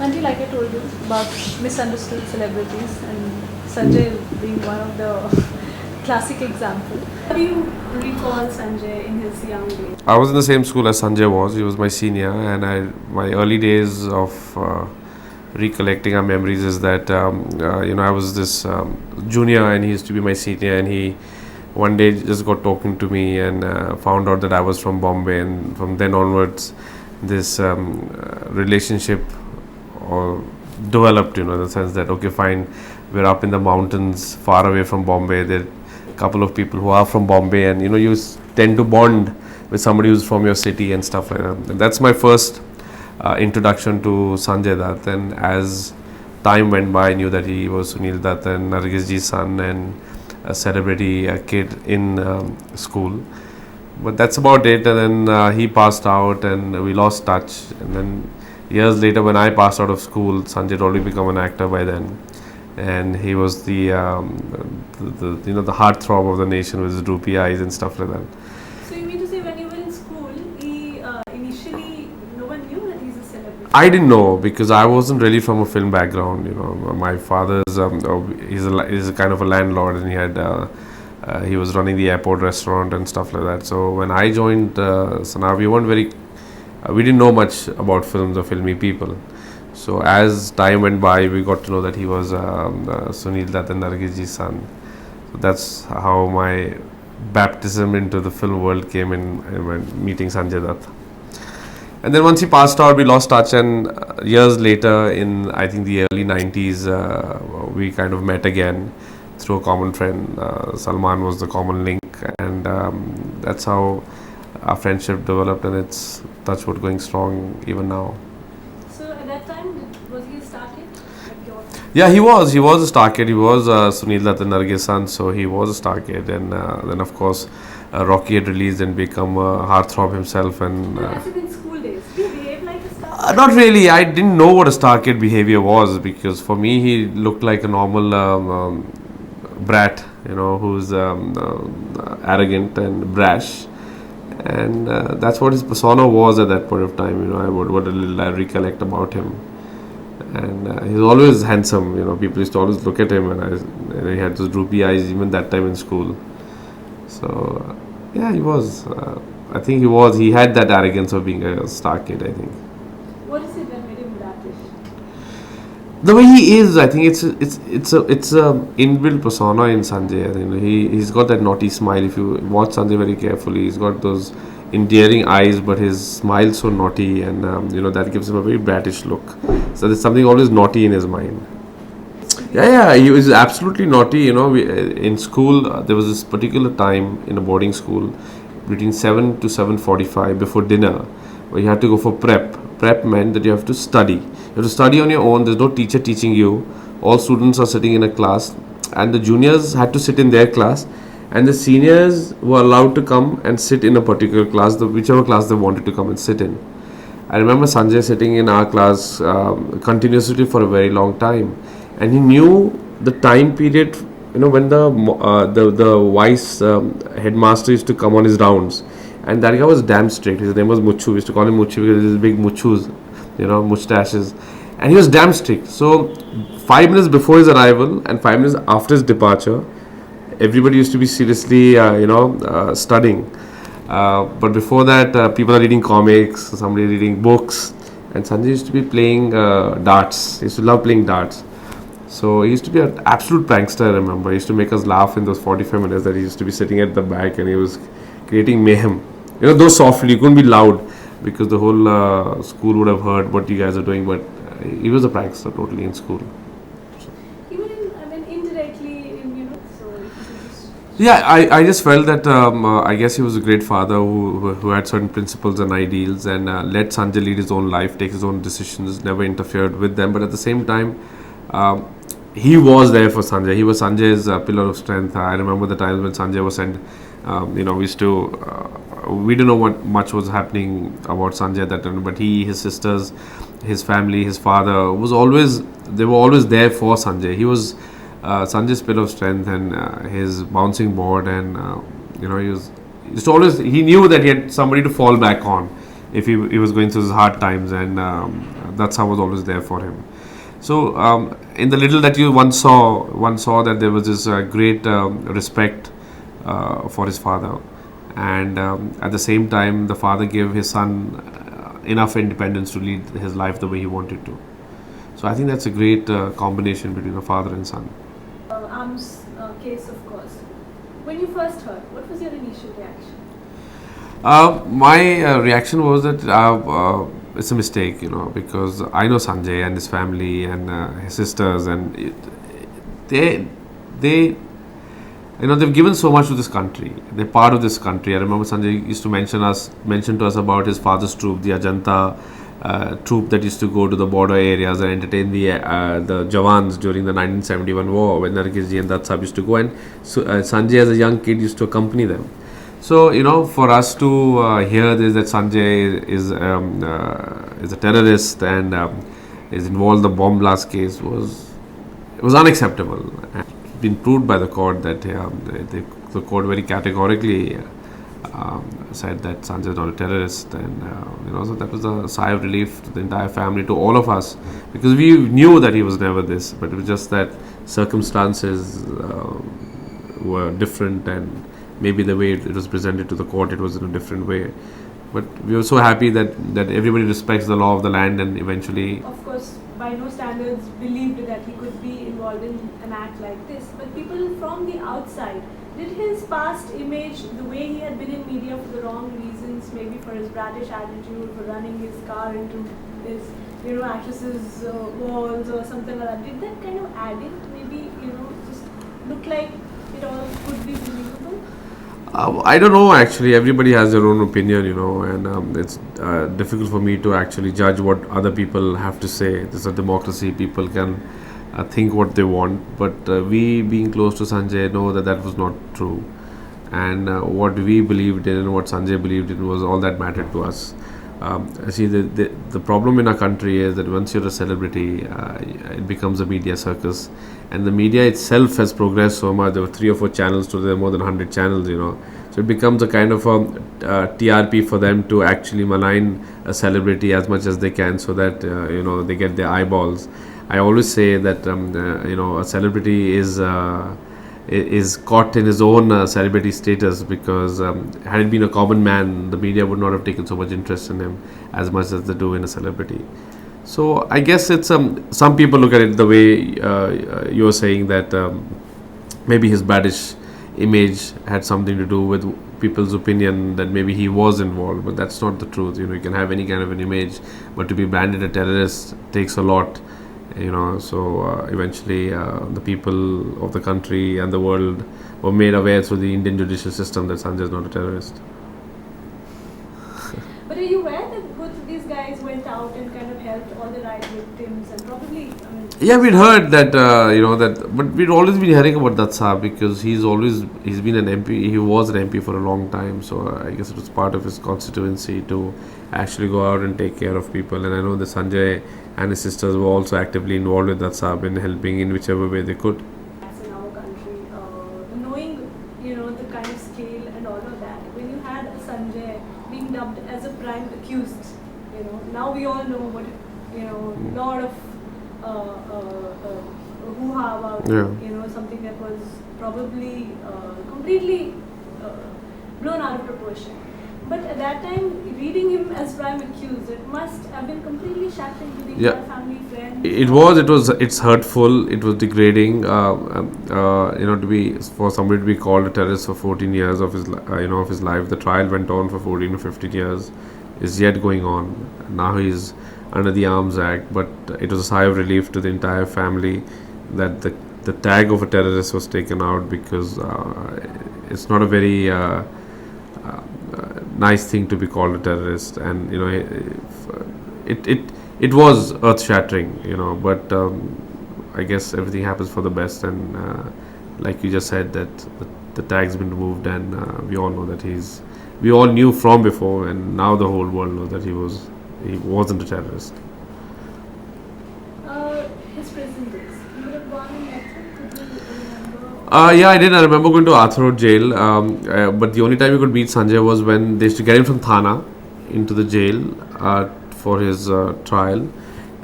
Until, like I told you, about misunderstood celebrities and Sanjay being one of the classic example. How do you recall Sanjay in his young days? I was in the same school as Sanjay was. He was my senior, and my early days of recollecting our memories is that I was this junior, and he used to be my senior, and he one day just got talking to me and found out that I was from Bombay, and from then onwards, this relationship or developed. In the sense that okay, fine, we're up in the mountains, far away from Bombay. There are a couple of people who are from Bombay, and you tend to bond with somebody who's from your city and stuff like that. And that's my first introduction to Sanjay Dutt. And as time went by, I knew that he was Sunil Dutt and Nargis ji's son and a celebrity kid in school. But that's about it. And then he passed out, and we lost touch. And then years later, when I passed out of school, Sanjay had already become an actor by then, and he was the heartthrob of the nation with his droopy eyes and stuff like that. So you mean to say when you were in school, he initially no one knew that he's a celebrity? I didn't know because I wasn't really from a film background. My father's he's a kind of a landlord, and he was running the airport restaurant and stuff like that. So when I joined Sana, we didn't know much about films or filmy people. So as time went by, we got to know that he was Sunil Dutt and Nargis ji's son. So that's how my baptism into the film world came in meeting Sanjay Dutt. And then once he passed out, we lost touch, and years later, in I think the early 90s, we kind of met again through a common friend. Salman was the common link, and that's how our friendship developed, and it's touchwood going strong even now. So at that time, was he a star kid? Yeah, he was a star kid. He was Sunil Dutt and Nargis' son, so he was a star kid. And then of course Rocky had released and become a heartthrob himself. And As in school days, did he behave like a star? not really. I didn't know what a star kid behavior was, because for me he looked like a normal brat, who's arrogant and brash. And that's what his persona was at that point of time. What a little I recollect about him. And he's always handsome. People used to always look at him, and he had those droopy eyes even that time in school. So yeah, he was. I think he was. He had that arrogance of being a star kid, I think. What is it that made him bratish? The way he is, I think it's a inbuilt persona in Sanjay. He's got that naughty smile. If you watch Sanjay very carefully, he's got those endearing eyes, but his smile's so naughty, and that gives him a very bratish look. So there's something always naughty in his mind. Yeah, he was absolutely naughty. In school, there was this particular time in a boarding school between 7 to 7:45 before dinner, where you had to go for prep. Prep meant that you have to study. You have to study on your own. There's no teacher teaching you. All students are sitting in a class, and the juniors had to sit in their class, and the seniors were allowed to come and sit in a particular class, whichever class they wanted to come and sit in. I remember Sanjay sitting in our class continuously for a very long time, and he knew the time period. When the vice headmaster used to come on his rounds, and that guy was damn strict. His name was Muchu. We used to call him Muchu because his big muchus, mustaches, and he was damn strict. So 5 minutes before his arrival and 5 minutes after his departure, everybody used to be seriously, studying. But before that, people are reading comics, somebody reading books, and Sanjay used to be playing darts. He used to love playing darts. So he used to be an absolute prankster, I remember. He used to make us laugh in those 45 minutes that he used to be sitting at the back, and he was creating mayhem. Though softly, he couldn't be loud because the whole school would have heard what you guys are doing, but he was a prankster totally in school. Even indirectly, so if you could just... Yeah, I just felt that I guess he was a great father who had certain principles and ideals, and let Sanjay lead his own life, take his own decisions, never interfered with them. But at the same time, he was there for Sanjay. He was Sanjay's pillar of strength. I remember the times when Sanjay was sent. We used to. We didn't know what much was happening about Sanjay at that time, but his sisters, his family, his father they were always there for Sanjay. He was Sanjay's pillar of strength and his bouncing board, and he knew that he had somebody to fall back on if he was going through his hard times, and that's how was always there for him. So in the little that you once saw that there was this great respect for his father, and at the same time the father gave his son enough independence to lead his life the way he wanted to. So I think that's a great combination between a father and son. Arm's case, of course. When you first heard, what was your initial reaction? My reaction was that it's a mistake, because I know Sanjay and his family and his sisters, and they they've given so much to this country. They're part of this country. I remember Sanjay used to mention to us about his father's troop, the Ajanta troop that used to go to the border areas and entertain the Jawans during the 1971 war, when Nargis and Dutt used to go, and so, Sanjay as a young kid used to accompany them. So for us to hear this, that Sanjay is a terrorist and is involved in the bomb blast case, was unacceptable. And it's been proved by the court that the court very categorically said that Sanjay is not a terrorist, and so that was a sigh of relief to the entire family, to all of us, because we knew that he was never this, but it was just that circumstances were different, and maybe the way it was presented to the court, it was in a different way. But we were so happy that everybody respects the law of the land, and eventually... Of course, by no standards believed that he could be involved in an act like this. But people from the outside, did his past image, the way he had been in media for the wrong reasons, maybe for his bratish attitude, for running his car into his, actresses' walls or something like that, did that kind of add it? Maybe, just look like it all could be believable? I don't know, actually. Everybody has their own opinion, and it's difficult for me to actually judge what other people have to say. This is a democracy. People can think what they want. But we, being close to Sanjay, know that was not true. And what we believed in and what Sanjay believed in was all that mattered to us. See, the problem in our country is that once you're a celebrity, it becomes a media circus, and the media itself has progressed so much. There were 3 or 4 channels, to there are more than 100 channels, so it becomes a kind of a TRP for them to actually malign a celebrity as much as they can, so that they get their eyeballs. I always say that a celebrity is caught in his own celebrity status, because had it been a common man, the media would not have taken so much interest in him as much as they do in a celebrity. So I guess it's some people look at it the way you're saying, that maybe his baddish image had something to do with people's opinion that maybe he was involved, but that's not the truth. You can have any kind of an image, but to be branded a terrorist takes a lot. So eventually the people of the country and the world were made aware through the Indian judicial system that Sanjay is not a terrorist. But are you aware that both of these guys went out and kind of helped all the riot victims, and probably, Yeah, we'd heard that, but we'd always been hearing about Dutt, because he's been an MP. He was an MP for a long time, so I guess it was part of his constituency to actually go out and take care of people. And I know that Sanjay and his sisters were also actively involved with Dutt in helping in whichever way they could. in our country, knowing, the kind of scale and all of that, when you had Sanjay being dubbed as a prime accused, now we all know what, lot of hoo-ha about, something that was probably completely blown out of proportion. But at that time, reading him as prime accused, it must have been completely shattering to the entire family, friends. It's hurtful. It was degrading. For somebody to be called a terrorist for 14 years of his life. The trial went on for 14 or 15 years, is yet going on. Now he's under the Arms Act, but it was a sigh of relief to the entire family that the tag of a terrorist was taken out, because it's not a very nice thing to be called a terrorist, and it was earth shattering, but I guess everything happens for the best, and like you just said, that the tag's been removed, and we all know that we all knew from before, and now the whole world knows that he wasn't a terrorist. His prison days, you would have gone and met him, could you remember? I did. I remember going to Archival jail, but the only time you could meet Sanjay was when they used to get him from Thana. into the jail for his trial,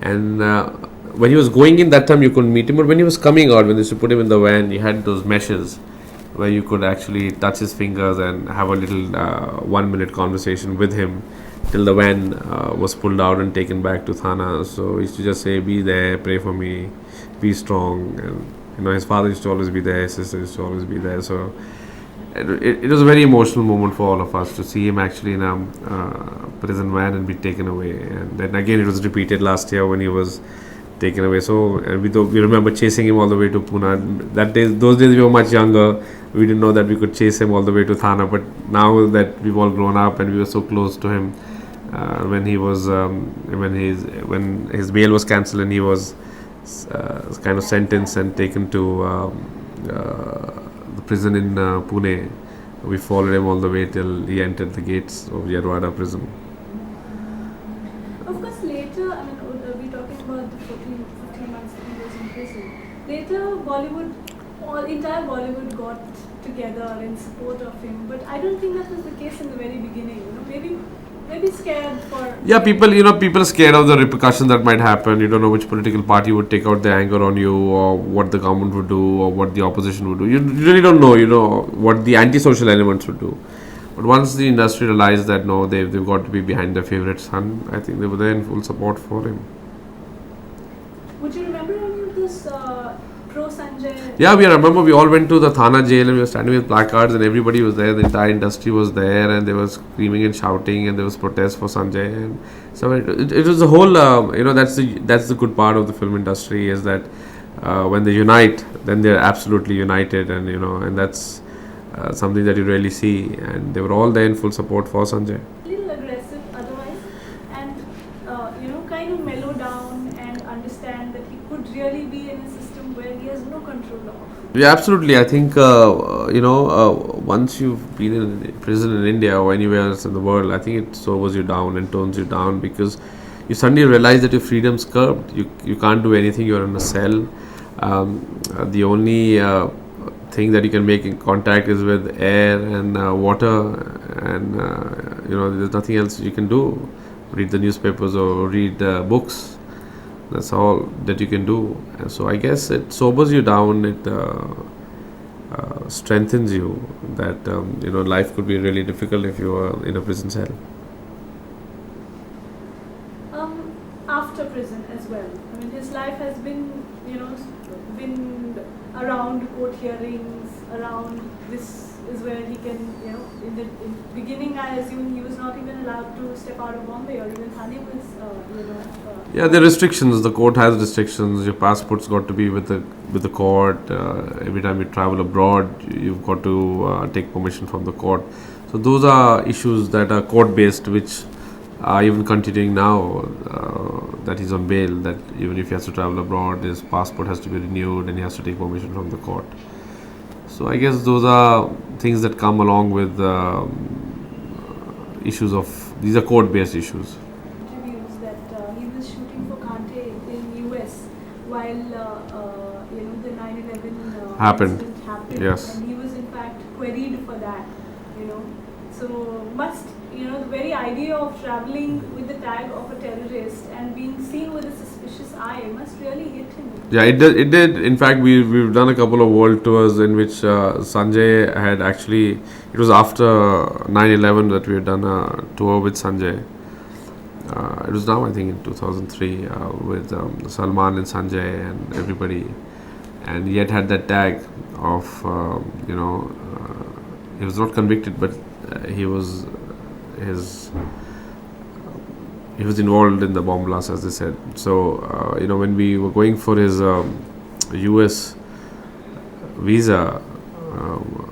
and when he was going in that time you couldn't meet him, but when he was coming out, when they used to put him in the van, he had those meshes where you could actually touch his fingers and have a little 1 minute conversation with him till the van was pulled out and taken back to Thana. So he used to just say, "Be there, pray for me, be strong." And his father used to always be there, his sister used to always be there. So it was a very emotional moment for all of us to see him actually in a prison van and be taken away. And then again, it was repeated last year when he was taken away. So we remember chasing him all the way to Pune. Those days we were much younger. We didn't know that we could chase him all the way to Thana. But now that we've all grown up and we were so close to him, when his bail was cancelled and he was kind of sentenced and taken to the prison in Pune, we followed him all the way till he entered the gates of Yerwada prison. Of course, later, I mean, we're talking about the 15 months that he was in prison. Later, entire Bollywood got together in support of him, but I don't think that was the case in the very beginning. Maybe scared for. Yeah, people are scared of the repercussions that might happen. You don't know which political party would take out their anger on you, or what the government would do, or what the opposition would do. You really don't know, what the anti-social elements would do. But once the industry realized that no, they've got to be behind their favorite son, I think they were there in full support for him. Would you remember any of this pro-Sanjay? Yeah, I remember we all went to the Thana jail and we were standing with placards and everybody was there. The entire industry was there and they were screaming and shouting and there was protests for Sanjay. And so it was the whole, that's the good part of the film industry is that when they unite, then they're absolutely united, and and that's something that you rarely see. And they were all there in full support for Sanjay. A little aggressive otherwise, and kind of mellow down and understand that he could really be in a system where he has no control of. Yeah, absolutely. I think once you've been in prison in India or anywhere else in the world, I think it sobers you down and tones you down, because you suddenly realize that your freedom's curbed. You can't do anything. You're in a cell. The only thing that you can make in contact is with air and water, and there's nothing else you can do. Read the newspapers or read books. That's all that you can do. And so I guess it sobers you down. It strengthens you that life could be really difficult if you are in a prison cell. After prison as well. I mean, his life has been around court hearings, around this is where he can, in the beginning I assume he was not even allowed to step out of Bombay, or even Thane was, Yeah, there are restrictions. The court has restrictions. Your passport's got to be with the court. Every time you travel abroad, you've got to take permission from the court. So those are issues that are court-based, which are even continuing now, that he's on bail, that even if he has to travel abroad, his passport has to be renewed and he has to take permission from the court. So I guess those are things that come along with issues of, these are court-based issues. Interviews that he was shooting for Kante in US while the 9/11 Happened. incident happened. Yes. And he was in fact queried for that. So the very idea of traveling with the tag of a terrorist and being seen with a suspicious eye must really hit him. Yeah, it did. In fact, we've done a couple of world tours in which Sanjay had actually, it was after 9/11 that we had done a tour with Sanjay. It was now, I think, in 2003 with Salman and Sanjay and everybody. And he had that tag of, he was not convicted, but he was involved in the bomb blast, as they said. So, when we were going for his US visa,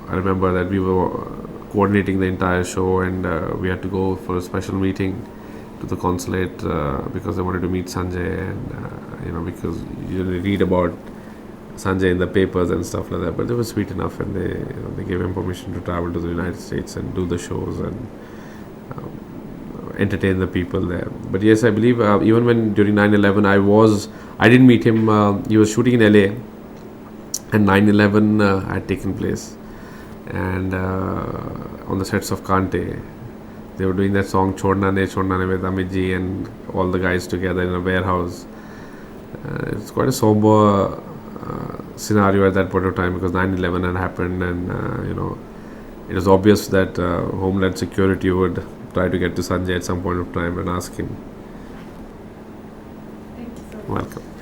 I remember that we were coordinating the entire show, and we had to go for a special meeting to the consulate because they wanted to meet Sanjay, and because you read about Sanjay in the papers and stuff like that. But they were sweet enough, and they gave him permission to travel to the United States and do the shows and entertain the people there. But yes, I believe even when during 9/11 I didn't meet him. He was shooting in LA, and 9/11 had taken place, and on the sets of Kante. They were doing that song Chodna Ne with Amit Ji and all the guys together in a warehouse. It's quite a somber scenario at that point of time because 9/11 had happened, and it was obvious that Homeland Security would try to get to Sanjay at some point of time and ask him. Thank you so much. Welcome.